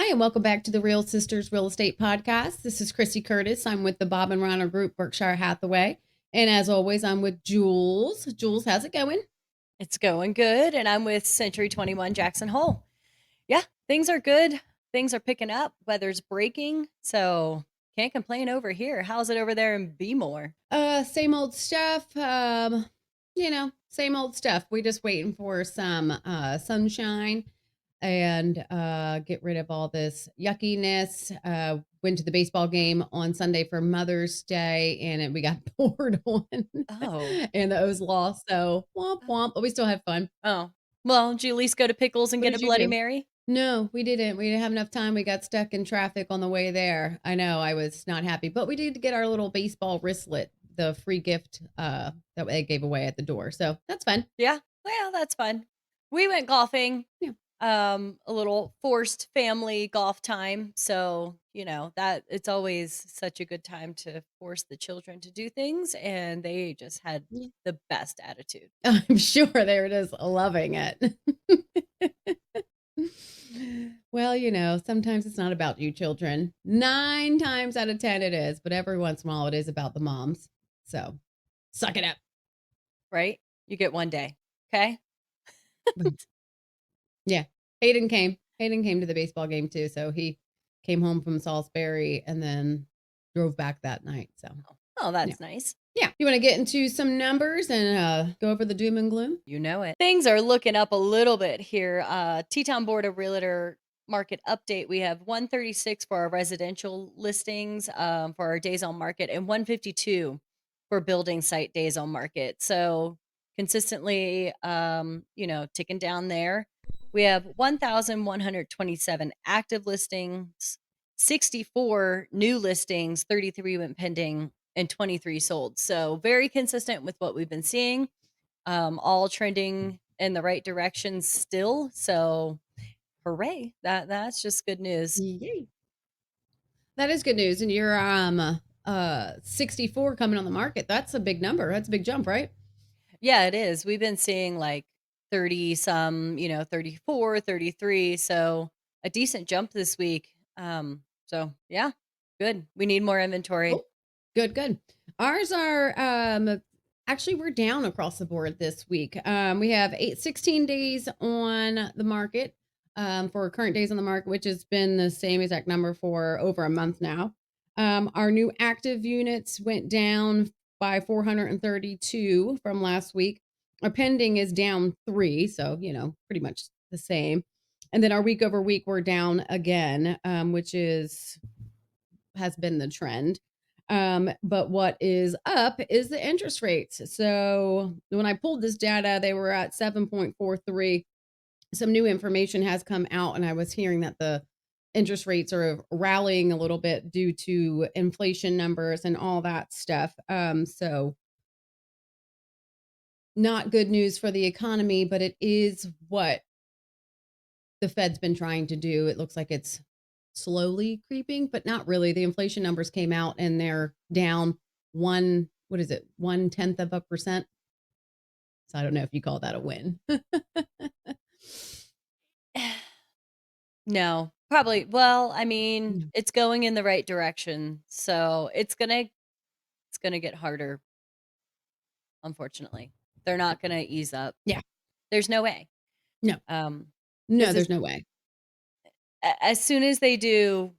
Hi, and welcome back to the Real Sisters Real Estate Podcast. This is Krissy Curtis. I'm with the Bob and Rana Group, Berkshire Hathaway. And as always, I'm with Jules. Jules, how's it going? It's going good, and I'm with Century 21 Jackson Hole. Yeah, things are good. Things are picking up. Weather's breaking, so can't complain over here. How's it over there in Bmore? Same old stuff. Same old stuff. We just waiting for some sunshine and get rid of all this yuckiness. Went to the baseball game on Sunday for Mother's Day, and we got poured on, Oh. and the O's lost. So womp womp, but we still had fun. Oh. Well, did you at least go to Pickles and What get a did you Bloody do? Mary? No, we didn't. We didn't have enough time. We got stuck in traffic on the way there. I know, I was not happy, but we did get our little baseball wristlet, the free gift that they gave away at the door. So that's fun. Yeah. Well, that's fun. We went golfing. Yeah. A little forced family golf time. So, that it's always such a good time to force the children to do things. And they just had Yeah. the best attitude. I'm sure there it is, loving it. Well, sometimes it's not about you children. 9 times out of 10 it is, but every once in a while it is about the moms. So, suck it up. Right? You get one day. Okay. Yeah. Hayden came to the baseball game too, so he came home from Salisbury and then drove back that night, so, Oh, yeah. that's nice. Yeah. You wanna get into some numbers and, go over the doom and gloom? You know it. Things are looking up a little bit here. Teton Board of Realtor market update. We have 136 for our residential listings for our days on market and 152 for building site days on market. So consistently, ticking down there. We have 1,127 active listings, 64 new listings, 33 went pending, and 23 sold. So very consistent with what we've been seeing, all trending in the right direction still. So hooray. That's just good news. Yay. That is good news, and you're, 64 coming on the market. That's a big number. That's a big jump, right? Yeah, it is. We've been seeing like 30 some, 34, 33. So a decent jump this week. So yeah, good. We need more inventory. Oh, good, good. Ours are, actually, we're down across the board this week. We have 16 days on the market, for current days on the market, which has been the same exact number for over a month now. Our new active units went down by 432 from last week. Our pending is down 3, so, pretty much the same. And then our week over week, we're down again, which has been the trend. But what is up is the interest rates. So when I pulled this data, they were at 7.43. Some new information has come out, and I was hearing that the interest rates are rallying a little bit due to inflation numbers and all that stuff. So not good news for the economy, but it is what the Fed's been trying to do. It looks like it's slowly creeping, but not really. The inflation numbers came out and they're down what is it, 0.1%. So I don't know if you call that a win. No, probably. Well, I mean, Yeah. it's going in the right direction. So it's gonna get harder, unfortunately. They're not gonna ease up. Yeah. There's no way. No. Um, No, because there's no way. as soon as they do,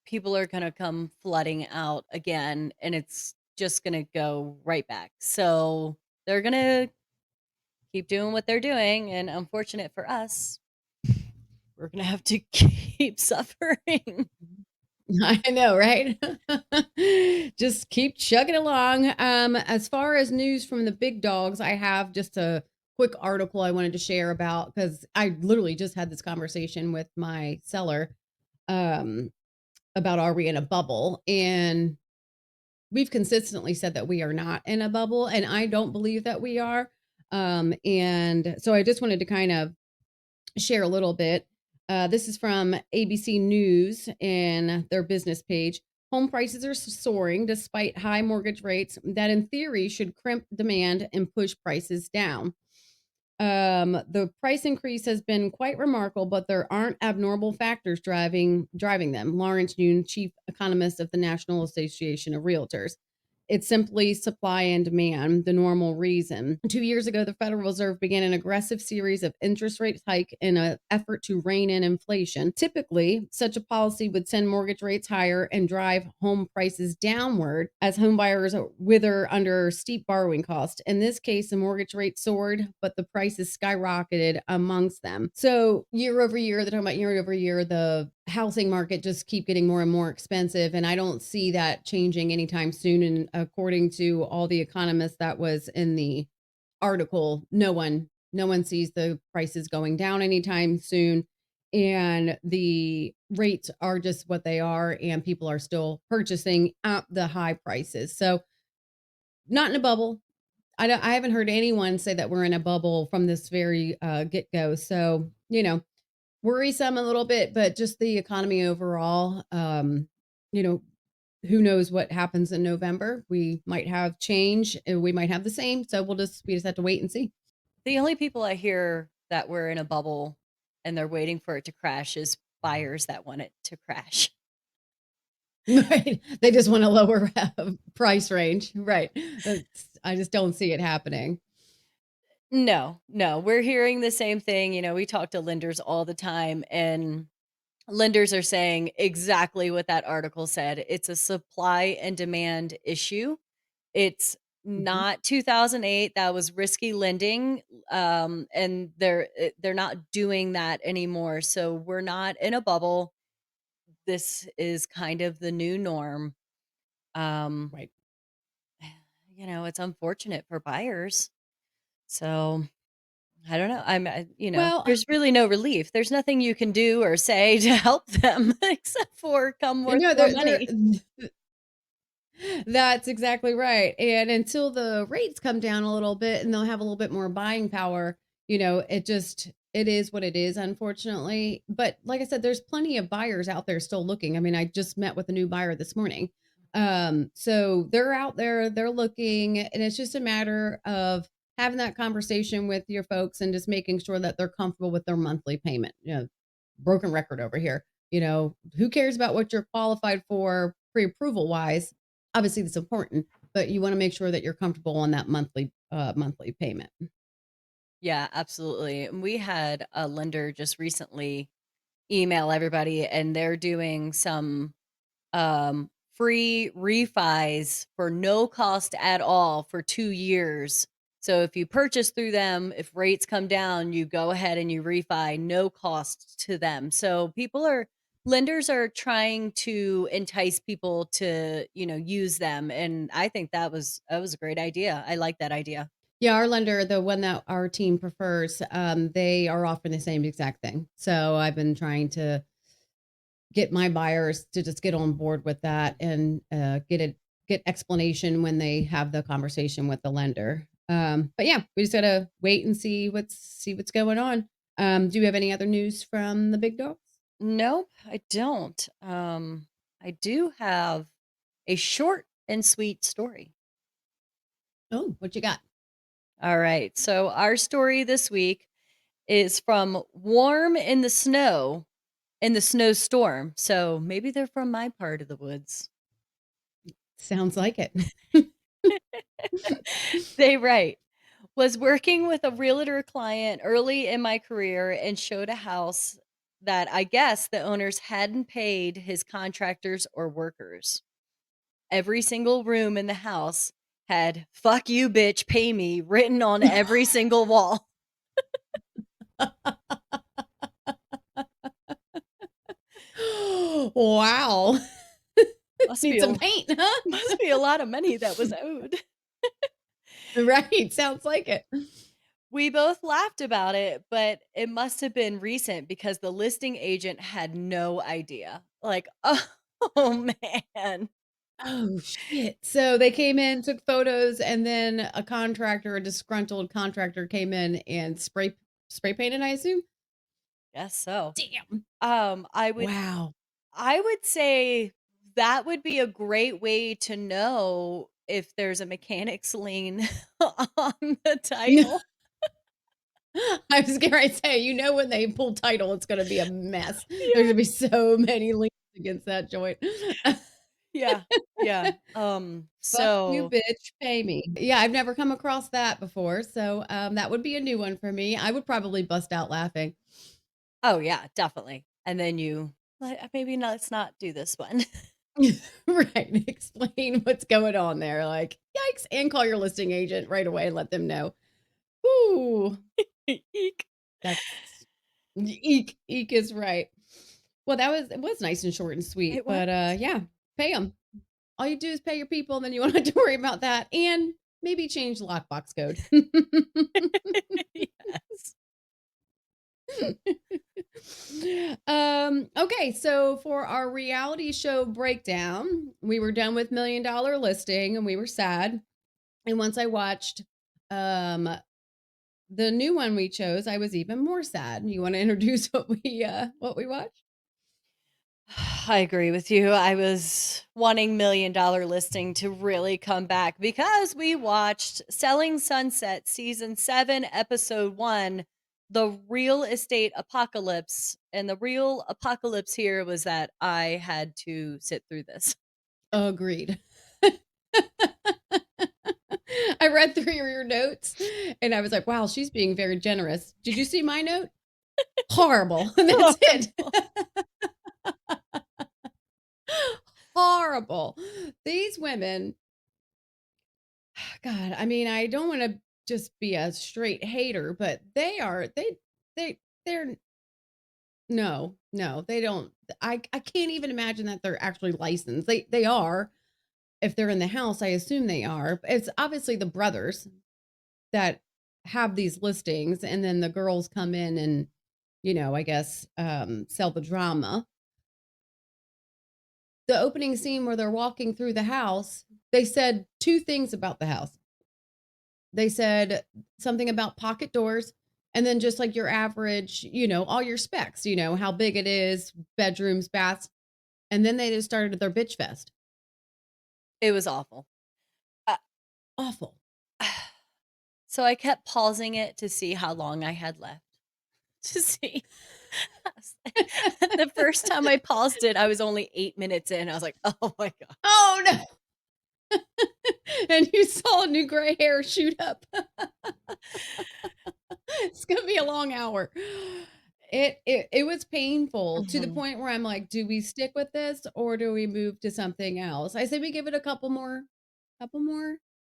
people are gonna come flooding out again, and it's just gonna go right back. So they're gonna keep doing what they're doing, and unfortunate for us, we're gonna have to keep suffering. I know, right? Just keep chugging along. As far as news from the big dogs, I have just a quick article I wanted to share about because I literally just had this conversation with my seller um, about are we in a bubble? And we've consistently said that we are not in a bubble, and I don't believe that we are. And so I just wanted to kind of share a little bit. This is from ABC News and their business page. Home prices are soaring despite high mortgage rates that, in theory, should crimp demand and push prices down. The price increase has been quite remarkable, but there aren't abnormal factors driving them. Lawrence Yun, chief economist of the National Association of Realtors. It's simply supply and demand, the normal reason. 2 years ago, the Federal Reserve began an aggressive series of interest rate hike in an effort to rein in inflation. Typically, such a policy would send mortgage rates higher and drive home prices downward as homebuyers wither under steep borrowing costs. In this case, the mortgage rate soared, but the prices skyrocketed amongst them. So year over year, they're talking about year over year, the housing market just keep getting more and more expensive, and I don't see that changing anytime soon. And according to all the economists that was in the article, no one sees the prices going down anytime soon, and the rates are just what they are, and people are still purchasing at the high prices. So not in a bubble. I haven't heard anyone say that we're in a bubble from this very get go. So worrisome a little bit, but just the economy overall. You know, who knows what happens in November? We might have change, and we might have the same. So we just have to wait and see. The only people I hear that we're in a bubble and they're waiting for it to crash is buyers that want it to crash. Right? They just want a lower price range, right? I just don't see it happening. No, no, we're hearing the same thing. We talk to lenders all the time, and lenders are saying exactly what that article said. It's a supply and demand issue. It's Mhm. not 2008. That was risky lending, and they're not doing that anymore. So we're not in a bubble. This is kind of the new norm. Um, Right. it's unfortunate for buyers. So I don't know. Well, there's really no relief. There's nothing you can do or say to help them except for come you worth know, more they're money. That's exactly right. And until the rates come down a little bit and they'll have a little bit more buying power, it is what it is, unfortunately. But like I said, there's plenty of buyers out there still looking. I mean, I just met with a new buyer this morning. So they're out there, they're looking, and it's just a matter of having that conversation with your folks and just making sure that they're comfortable with their monthly payment. Broken record over here. Who cares about what you're qualified for pre-approval wise? Obviously, that's important, but you want to make sure that you're comfortable on that monthly payment. Yeah, absolutely. And we had a lender just recently email everybody, and they're doing some free refis for no cost at all for 2 years. So if you purchase through them, if rates come down, you go ahead and you refi, no cost to them. So lenders are trying to entice people to, use them. And I think that was a great idea. I like that idea. Yeah, our lender, the one that our team prefers, they are offering the same exact thing. So I've been trying to get my buyers to just get on board with that and get explanation when they have the conversation with the lender. But yeah, we just gotta wait and see what's going on. Do you have any other news from the big dogs? Nope, I don't. I do have a short and sweet story. Oh, what you got? All right. So our story this week is from Warm in the snowstorm. So maybe they're from my part of the woods. Sounds like it. They write, was working with a realtor client early in my career and showed a house that I guess the owners hadn't paid his contractors or workers. Every single room in the house had "fuck you, bitch, pay me" written on every single wall. Wow. Must be Need a some paint, huh? must be a lot of money that was owed. Right, sounds like it. We both laughed about it, but it must have been recent because the listing agent had no idea. Like, oh man. Oh, shit. So they came in, took photos, and then a disgruntled contractor came in and spray painted, I assume? Guess so. Damn. Um, I would Wow. I would say that would be a great way to know if there's a mechanic's lien on the title. I was going to say, when they pull title, it's going to be a mess. There's going Yeah. to be so many liens against that joint. Yeah. Yeah. Fuck you, So bitch, pay me. Yeah, I've never come across that before, so, that would be a new one for me. I would probably bust out laughing. oh, yeah, definitely. And then maybe let's not do this one. Right, explain what's going on there, like, "Yikes," and call your listing agent right away and let them know. Ooh, Eek. that's eek, eek is right. Well, it was nice and short and sweet, It was. but, yeah, pay them. All you do is pay your people, and then you won't have to worry about that, and maybe change the lockbox code. Yes. Okay, so for our reality show breakdown, we were done with Million Dollar Listing and we were sad. And once I watched um the new one we chose, I was even more sad. You want to introduce what we watched? I agree with you. I was wanting $1 million listing to really come back because we watched Selling Sunset season 7, episode 1, The Real Estate Apocalypse. And the real apocalypse here was that I had to sit through this. Agreed. I read through your notes and I was like, wow, she's being very generous. Did you see my note? Horrible. And that's it. Horrible. These women, God, I mean, I don't want to just be a straight hater, but they're no, they don't. I can't even imagine that they're actually licensed. They are. If they're in the house, I assume they are. It's obviously the brothers that have these listings, and then the girls come in and, I guess, sell the drama. The opening scene where they're walking through the house, they said two things about the house. They said something about pocket doors, and then just like your average, all your specs, how big it is, bedrooms, baths, and then they just started their bitch fest. It was awful. Uh, Awful. so I kept pausing it to see how long I had left to see. The first time I paused it, I was only 8 minutes in. I was like, "Oh my god." Oh, no. And you saw a new gray hair shoot up. It's gonna be a long hour. It was painful to the Mhm. point where I'm like, "Do we stick with this or do we move to something else?" I say we give it a couple more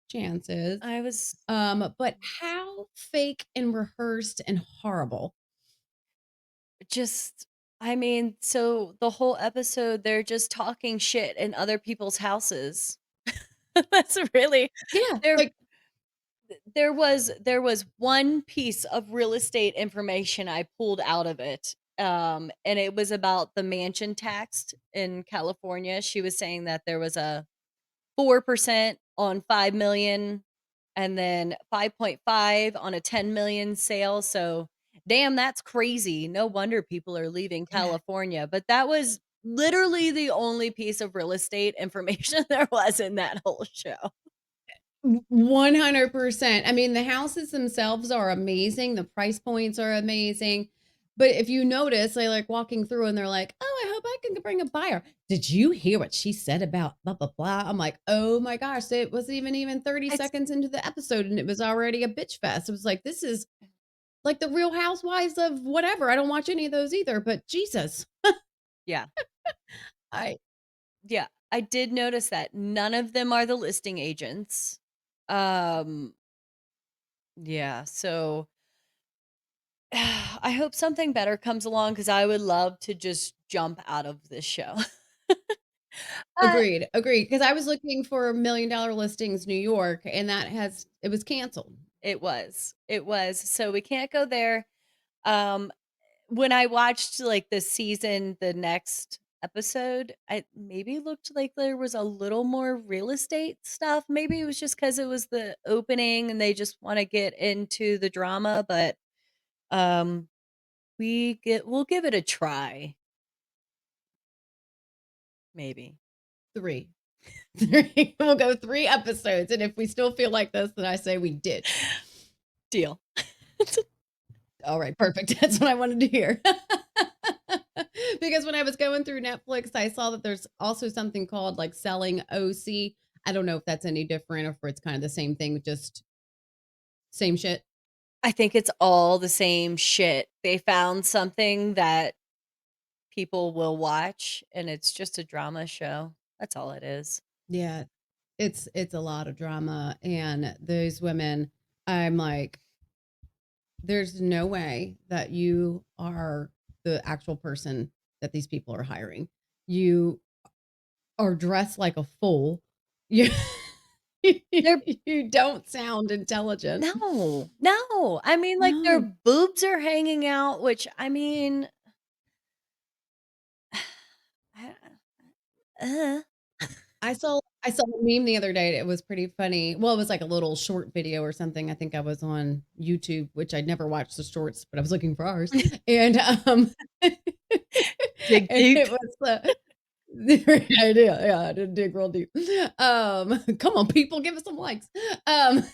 chances. I was But how fake and rehearsed and horrible. just I mean, so the whole episode, they're just talking shit in other people's houses. That's really Yeah, there like there was one piece of real estate information I pulled out of it, and it was about the mansion tax in California. She was saying that there was a 4% on 5 million and then 5.5 on a 10 million sale. So, damn, that's crazy. No wonder people are leaving yeah. California. But that was literally the only piece of real estate information there was in that whole show. 100%. I mean, the houses themselves are amazing, the price points are amazing, but if you notice, they like walking through and they're like, "Oh, I hope I can bring a buyer. Did you hear what she said about blah, blah, blah?" I'm like, "Oh my gosh, it wasn't even 30 It's seconds into the episode and it was already a bitch fest." It was like, this is like the Real Housewives of whatever. I don't watch any of those either, but Jesus. yeah. I Yeah. I did notice that none of them are the listing agents. Um yeah, so I hope something better comes along because I would love to just jump out of this show. Uh, agreed, because I was looking for $1 million Listings New York, and it was canceled. it was. It was. So we can't go there. Um, when I watched like the season, the next episode, I maybe looked like there was a little more real estate stuff. Maybe it was just because it was the opening and they just want to get into the drama, but um we'll give it a try, maybe. 3. 3. We'll go 3 episodes, and if we still feel like this, then I say we ditch. Deal. All right, perfect. That's what I wanted to hear. Because when I was going through Netflix, I saw that there's also something called like Selling OC. I don't know if that's any different or if it's kind of the same thing, just same shit. I think it's all the same shit. They found something that people will watch, and it's just a drama show. That's all it is. Yeah, it's a lot of drama, and those women, I'm like, there's no way that you are the actual person that these people are hiring. You are dressed like a fool. You They're you don't sound intelligent. no, no. I mean, like, their No. boobs are hanging out, which, I mean, I uh. I saw a meme the other day. It was pretty funny. Well, it was like a little short video or something. I think I was on YouTube, which I never watched the shorts, but I was looking for ours. And and Dig deep. it was I did, yeah, I did dig real deep. Come on, people, give us some likes. And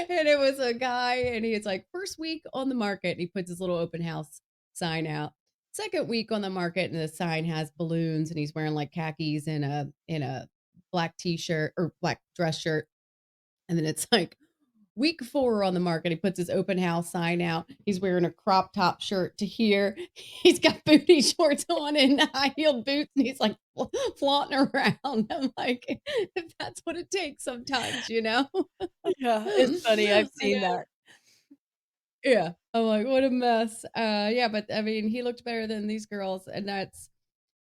it was a guy, and he's like, first week on the market, and he puts his little open house sign out. Second week on the market, and the sign has balloons, and he's wearing like khakis and a black t-shirt or black dress shirt. And then it's like week 4 on the market, he puts his open house sign out. He's wearing a crop top shirt to here. He's got booty shorts on and high-heeled boots, and he's like flaunting around. I'm like, if that's what it takes sometimes, you know? Yeah, it's funny, I've I seen know. that. Yeah. I'm like, what a mess. Yeah, but I mean, he looked better than these girls, and that's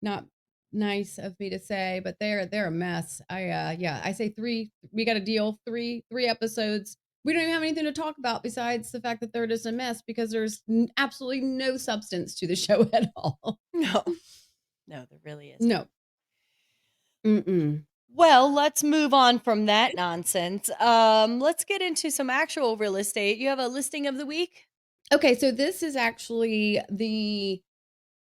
not nice of me to say, but they're a mess. Yeah, I say 3, we got a deal, 3 episodes. We don't even have anything to talk about besides the fact that they're just a mess because there's absolutely no substance to the show at all. No. No, there really isn't. No. Mm-mm. Well, let's move on from that nonsense. Let's get into some actual real estate. You have a listing of the week? Okay, so this is actually the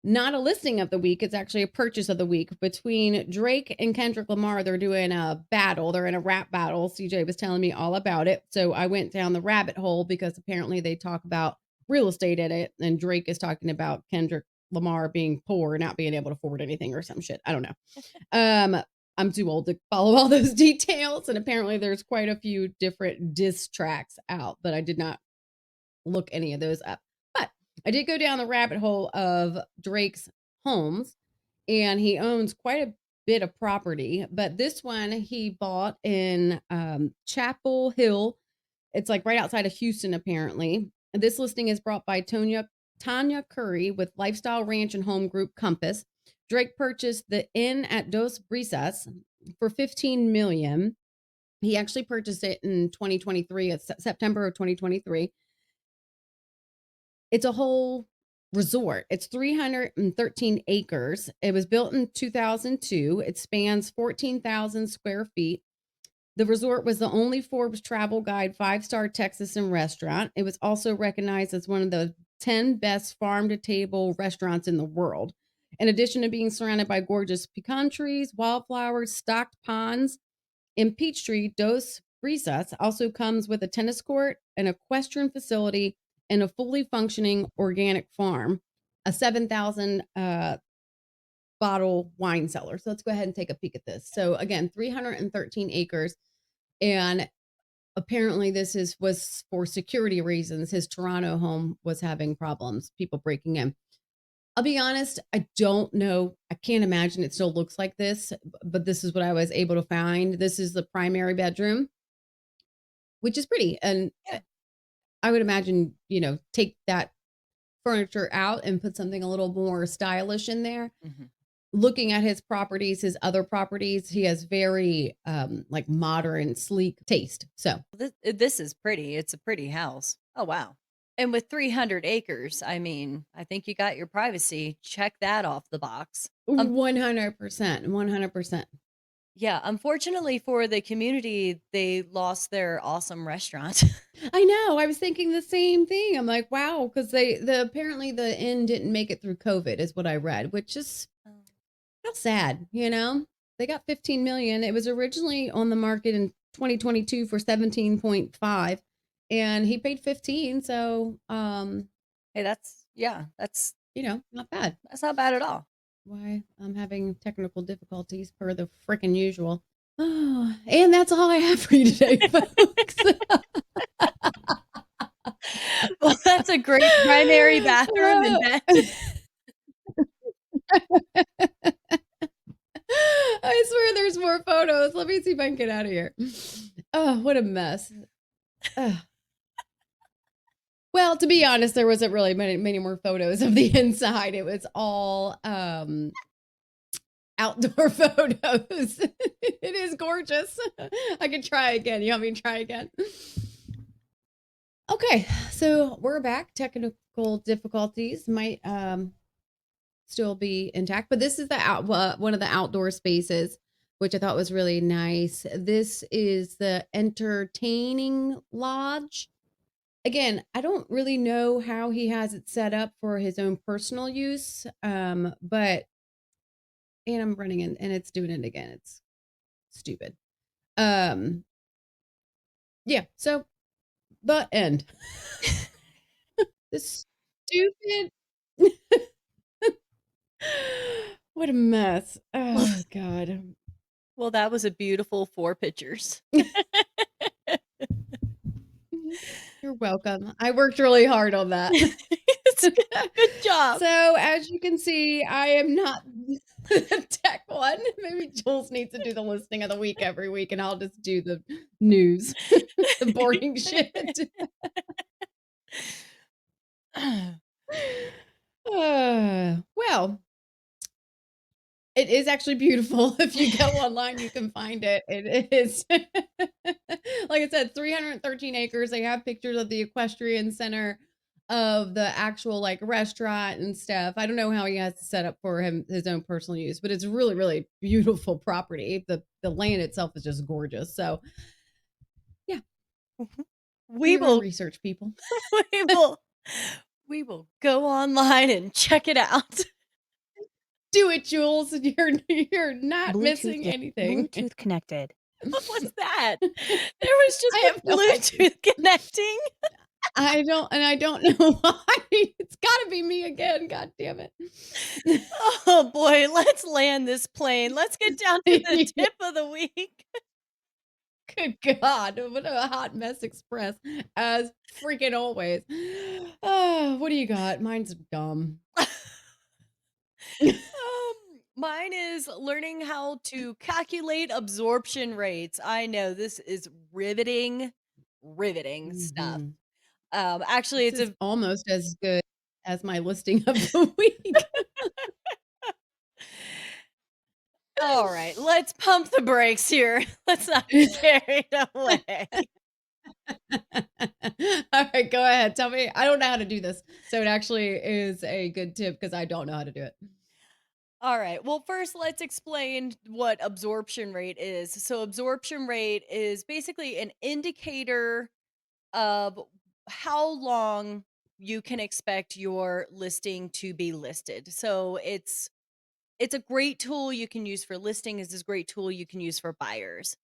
not a listing of the week. It's actually a purchase of the week between Drake and Kendrick Lamar. They're doing a battle. They're in a rap battle. CJ was telling me all about it. So I went down the rabbit hole because apparently they talk about real estate in it. And Drake is talking about Kendrick Lamar being poor, not being able to afford anything or some shit. I don't know. Um, I'm too old to follow all those details. And apparently there's quite a few different diss tracks out, but I did not look any of those up. But I did go down the rabbit hole of Drake's homes, and he owns quite a bit of property. But this one he bought in Chapel Hill. It's like right outside of Houston, apparently. And this listing is brought by Tanya Curry with Lifestyle Ranch and Home Group Compass. Drake purchased the inn at Dos Brisas for 15 million. He actually purchased it in 2023, it's September of 2023. It's a whole resort. It's 313 acres. It was built in 2002. It spans 14,000 square feet. The resort was the only Forbes travel guide 5-star Texas and restaurant. It was also recognized as one of the 10 best farm to table restaurants in the world. In addition to being surrounded by gorgeous pecan trees, wildflowers, stocked ponds, in Peachtree, Dos Brisas also comes with a tennis court, an equestrian facility, and a fully functioning organic farm, a 7,000 bottle wine cellar. So let's go ahead and take a peek at this. So again, 313 acres, and apparently this was for security reasons. His Toronto home was having problems, people breaking in. I'll be honest, I don't know. I can't imagine it still looks like this, but this is what I was able to find. This is the primary bedroom, which is pretty. And Yeah. I would imagine, take that furniture out and put something a little more stylish in there. Mhm. Looking at his properties, his other properties, he has very like modern, sleek taste. So This is pretty. It's a pretty house. Oh, wow. And with 300 acres, I mean, I think you got your privacy. Check that off the box. 100%, 100%. Yeah, unfortunately for the community, they lost their awesome restaurant. I know. I was thinking the same thing. I'm like, wow, because apparently the inn didn't make it through COVID, is what I read, which is Oh. how sad. They got 15 million. It was originally on the market in 2022 for 17.5, and he paid 15. So, Hey, that's not bad. that's not bad at all. Why I'm having technical difficulties per the freaking usual. Oh, and that's all I have for you today, folks. Well, that's a great primary bathroom and bed. I swear there's more photos. Let me see if I can get out of here. Oh, what a mess. Ugh. Well, to be honest, there wasn't really many more photos of the inside. It was all outdoor photos. It is gorgeous. I could try again. You want me to try again? Okay, so we're back. Technical difficulties might still be intact, but this is one of the outdoor spaces, which I thought was really nice. This is the entertaining lodge. Again, I don't really know how he has it set up for his own personal use, but and I'm running in and it's doing it again. It's stupid. Um, yeah. So the end. This stupid. What a mess. Oh God. Well, that was a beautiful 4 pictures. You're welcome. I worked really hard on that. It's good job. So, as you can see, I am not the tech one. Maybe Jules needs to do the listing of the week every week, and I'll just do the news, the boring shit. Well, it is actually beautiful. If you go online, you can find it. It is, like I said, 313 acres. They have pictures of the equestrian center, of the actual like restaurant and stuff. I don't know how he has it set up for his own personal use, but it's really, really beautiful property. The land itself is just gorgeous. So yeah, do We your own will research, people. we will we will go online and check it out. Do it, Jules. You're not missing anything. Bluetooth connected. What was that? There was just I a have no idea. Bluetooth connecting. I don't know why. It's gotta be me again. God damn it. Oh boy, let's land this plane. Let's get down to the tip of the week. Good God. What a hot mess express, as freaking always. Oh, what do you got? Mine's dumb. Mine is learning how to calculate absorption rates. I know this is riveting stuff. Mhm. Actually, This it's is a almost as good as my listing of the week. all right. Let's pump the brakes here. Let's not get carried away. All right, go ahead. Tell me. I don't know how to do this. So it actually is a good tip because I don't know how to do it. All right. Well, first, let's explain what absorption rate is. So, absorption rate is basically an indicator of how long you can expect your listing to be listed. So, it's a great tool you can use for listing. It's a great tool you can use for buyers.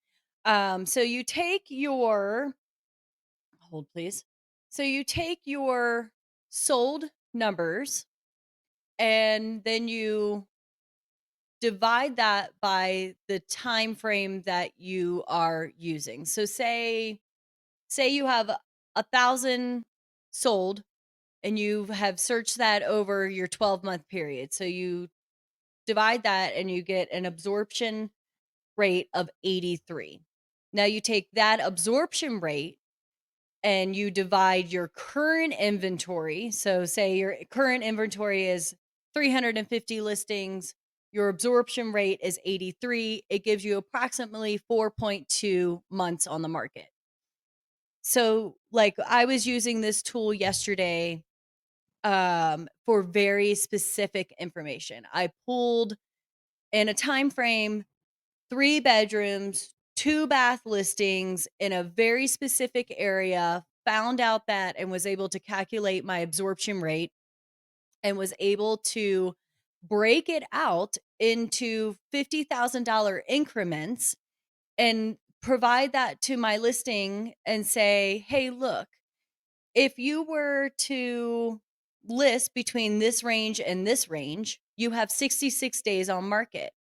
So you take your hold please. So you take your sold numbers and then you divide that by the time frame that you are using. So say you have 1,000 sold and you have searched that over your 12-month period. So you divide that and you get an absorption rate of 83. Now you take that absorption rate and you divide your current inventory. So say your current inventory is 350 listings, your absorption rate is 83, it gives you approximately 4.2 months on the market. So like I was using this tool yesterday for very specific information. I pulled in a time frame 3 bedrooms, 2 bath listings in a very specific area, found out that and was able to calculate my absorption rate and was able to break it out into $50,000 increments and provide that to my listing and say, "Hey, look, if you were to list between this range and this range, you have 66 days on market.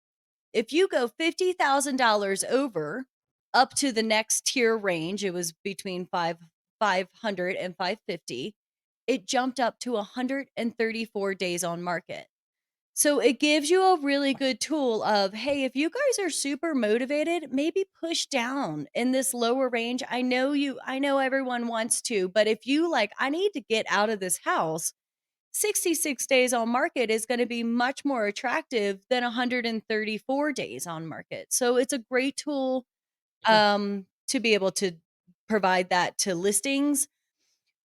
If you go $50,000 over up to the next tier range, it was between 500 and 550. It jumped up to 134 days on market. So it gives you a really good tool of, hey, if you guys are super motivated, maybe push down in this lower range. I know everyone wants to, but if you like, I need to get out of this house, 66 days on market is going to be much more attractive than 134 days on market. So it's a great tool Sure. to be able to provide that to listings.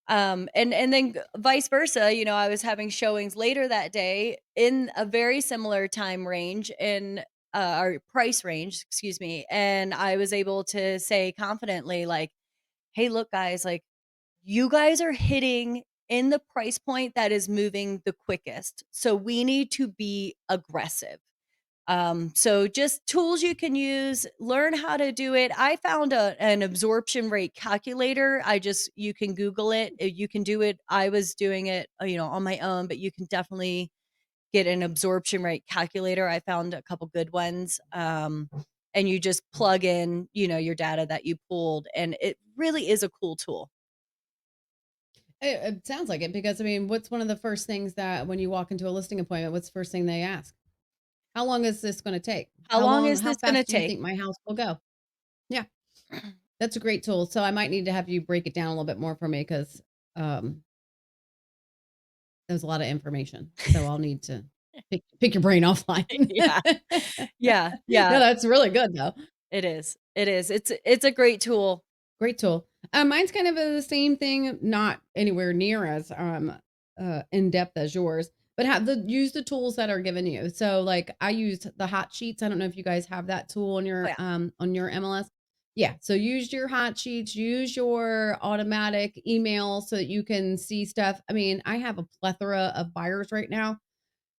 And then vice versa, you know, I was having showings later that day in a very similar time range in our price range, excuse me. And I was able to say confidently, like, hey, look, guys, like, you guys are hitting in the price point that is moving the quickest. So we need to be aggressive. So just tools you can use, learn how to do it. I found an absorption rate calculator. You can Google it. You can do it. I was doing it, you know, on my own, but you can definitely get an absorption rate calculator. I found a couple good ones. And you just plug in, you know, your data that you pulled, and it really is a cool tool. It sounds like it because I mean, what's one of the first things that when you walk into a listing appointment, what's the first thing they ask? How long is this going to take? How long is How this going to fast do you take? think my house will go? Yeah, that's a great tool. So I might need to have you break it down a little bit more for me because um, there's a lot of information. So I'll need to pick your brain offline. Yeah. Yeah. No, Yeah. that's really good though. It is. It is. It's a great tool. Great tool. Mine's kind of the same thing, not anywhere near as in depth as yours, but use the tools that are given you. So like I used the hot sheets. I don't know if you guys have that tool Oh, yeah. on your MLS. Yeah. So use your hot sheets, use your automatic email so that you can see stuff. I mean, I have a plethora of buyers right now,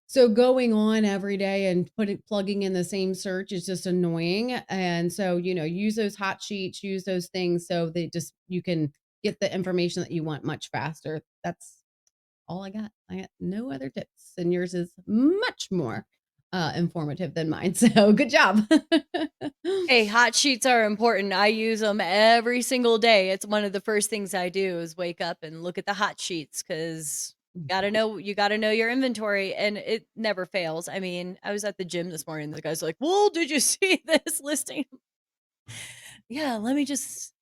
so going on every day and plugging in the same search is just annoying. And so, you know, use those hot sheets, use those things so you can get the information that you want much faster. That's all I got. I got no other tips. And yours is much more informative than mine. So good job. Hey, hot sheets are important. I use them every single day. It's one of the first things I do is wake up and look at the hot sheets because you gotta know your inventory, and it never fails. I mean, I was at the gym this morning. The guy's like, "Well, did you see this listing?" Yeah, let me just.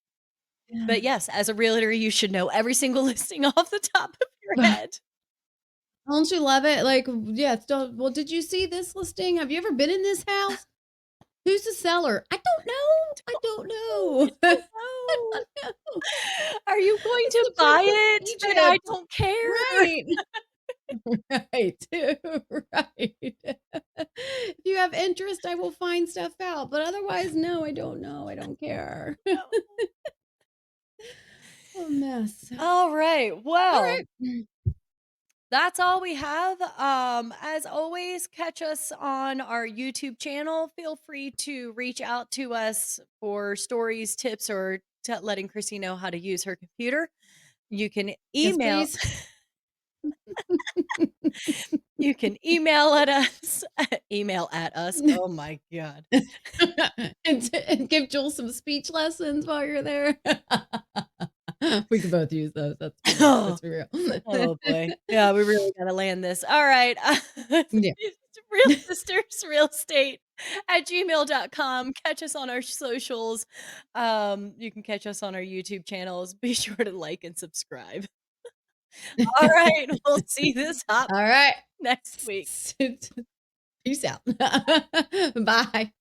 But Yeah. yes, as a realtor, you should know every single listing off the top of your head. Don't you love it? Like, yeah, well, did you see this listing? Have you ever been in this house? Who's the seller? I don't know. I don't Oh, know. I don't I know. don't know. Are you going It's to the buy prince of it? Then I Egypt. don't care. Right. Right. Right. If you have interest, I will find stuff out, but otherwise, no, I don't know. I don't care. No. A mess. All right. All Well, right. that's all we have. As always, catch us on our YouTube channel. Feel free to reach out to us for stories, tips, or letting Krissy know how to use her computer. You can Yes, email. please. You can email at us. Email at us. Oh my god. And give Joel some speech lessons while you're there. We can both use those. That's for real. Oh, That's for real. oh boy. Yeah, we really gotta land this. All right. Yeah. Real sisters real estate at gmail.com. Catch us on our socials. You can catch us on our YouTube channels. Be sure to like and subscribe. All right. We'll see this hot All right. next week. Peace out. Bye.